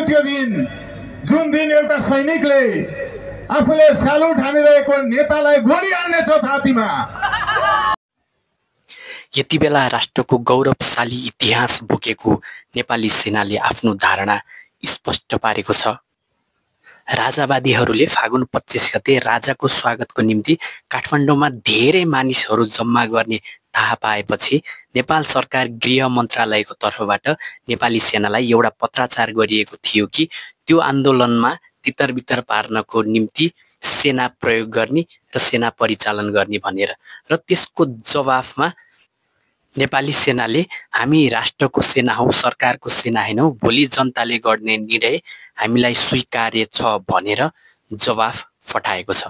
त्यो दिन जुन दिन एउटा सैनिकले आफूले स्यालुट हानिरहेको नेतालाई गोली हान्नेछ छातीमा। यति बेला राष्ट्रको गौरवशाली इतिहास बोकेको नेपाली सेनाले आफ्नो धारणा स्पष्ट पारेको छ। राजावादीहरूले फागुन 25 गते राजाको स्वागतको निम्ति काठमाडौँमा धेरै मानिसहरू जम्मा गर्ने थाहा पाएपछि नेपाल सरकार गृह मन्त्रालयको तर्फबाट नेपाली सेनालाई एउटा पत्राचार गरिएको थियो कि त्यो आन्दोलनमा तितरबितर पार्नको निम्ति सेना प्रयोग गर्ने र सेना परिचालन गर्ने भनेर। र त्यसको जवाफमा नेपाली सेनाले हामी राष्ट्रको सेना हौ, सरकारको सेना हैनौँ, भोलि जनताले गर्ने निर्णय हामीलाई स्वीकार्य छ भनेर जवाफ फटाएको छ।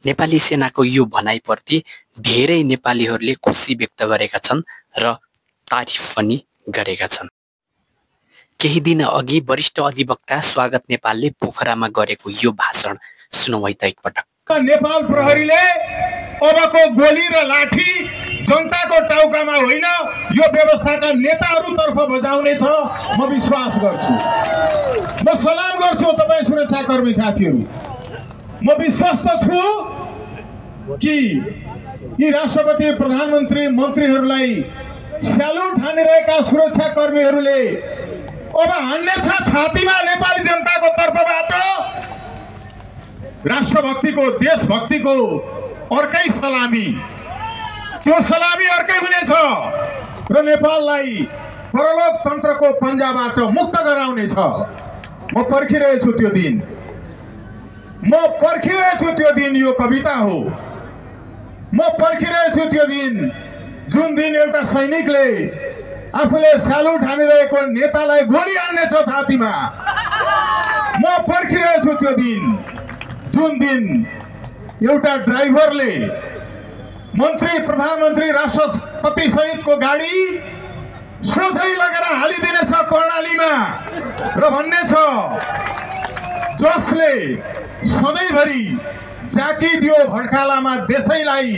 नेपाली सेनाको यो भनाइप्रति धेरै नेपालीहरूले खुसी व्यक्त गरेका छन् र तारिफ पनि गरेका छन्। केही दिन अघि वरिष्ठ अधिवक्ता स्वागत नेपालले पोखरामा गरेको यो भाषण सुनौ है त एकपटक। नेपाल प्रहरीले अबको गोली र लाठी जनताको टाउकामा होइन, यो व्यवस्थाका नेताहरूतर्फ बजाउनेछ म विश्वास गर्छु। म सलाम गर्छु तपाईँ सुरक्षाकर्मी साथीहरू। म विश्वस्त छु कि यी राष्ट्रपति, प्रधानमन्त्री, मन्त्रीहरूलाई स्यालुट हानिरहेका सुरक्षाकर्मीहरूले अब हान्नेछ छातीमा नेपाली जनताको तर्फबाट राष्ट्रभक्तिको, देशभक्तिको अर्कै सलामी। त्यो सलामी अर्कै हुनेछ र नेपाललाई परलोक तन्त्रको पन्जाबाट मुक्त गराउनेछ। म पर्खिरहेछु त्यो दिन, म पर्खिरहेछु त्यो दिन। यो कविता हो। म पर्खिरहेछु त्यो दिन जुन दिन एउटा सैनिकले आफूले स्यालुट हानिरहेको नेतालाई गोली हान्नेछ छातीमा। म पर्खिरहेछु त्यो दिन जुन दिन एउटा ड्राइभरले मन्त्री, प्रधानमन्त्री, राष्ट्रपति सहितको गाडी सोझै लगेर हालिदिनेछ कर्णालीमा र भन्नेछ जसले सधैँभरि चाकिदियो भड्कालामा देशैलाई,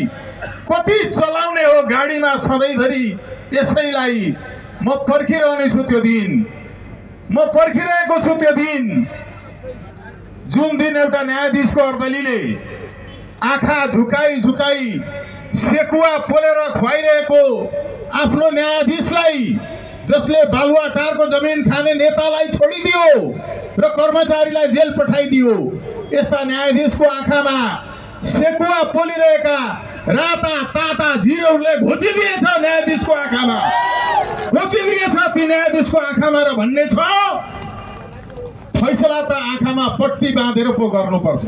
कति चलाउने हो गाडीमा सधैँभरि यसैलाई। म पर्खिरहनेछु त्यो दिन, म पर्खिरहेको छु त्यो दिन जुन दिन एउटा न्यायाधीशको अर्दलीले आँखा झुकाई झुकाई सेकुवा पोलेर खुवाइरहेको आफ्नो न्यायाधीशलाई, जसले बालुवाटारको जमिन खाने नेतालाई छोडिदियो र कर्मचारीलाई जेल पठाइदियो, यस्ता न्यायाधीशको आँखामा सेकुवा पोलिरहेका राता ताता झिरहरूले घोचिदिनेछ न्यायाधीशको आँखामा, घोचिदिनेछ ती न्यायाधीशको आँखामा र भन्ने छ फैसला त आँखामा पट्टी बाँधेर पो गर्नुपर्छ।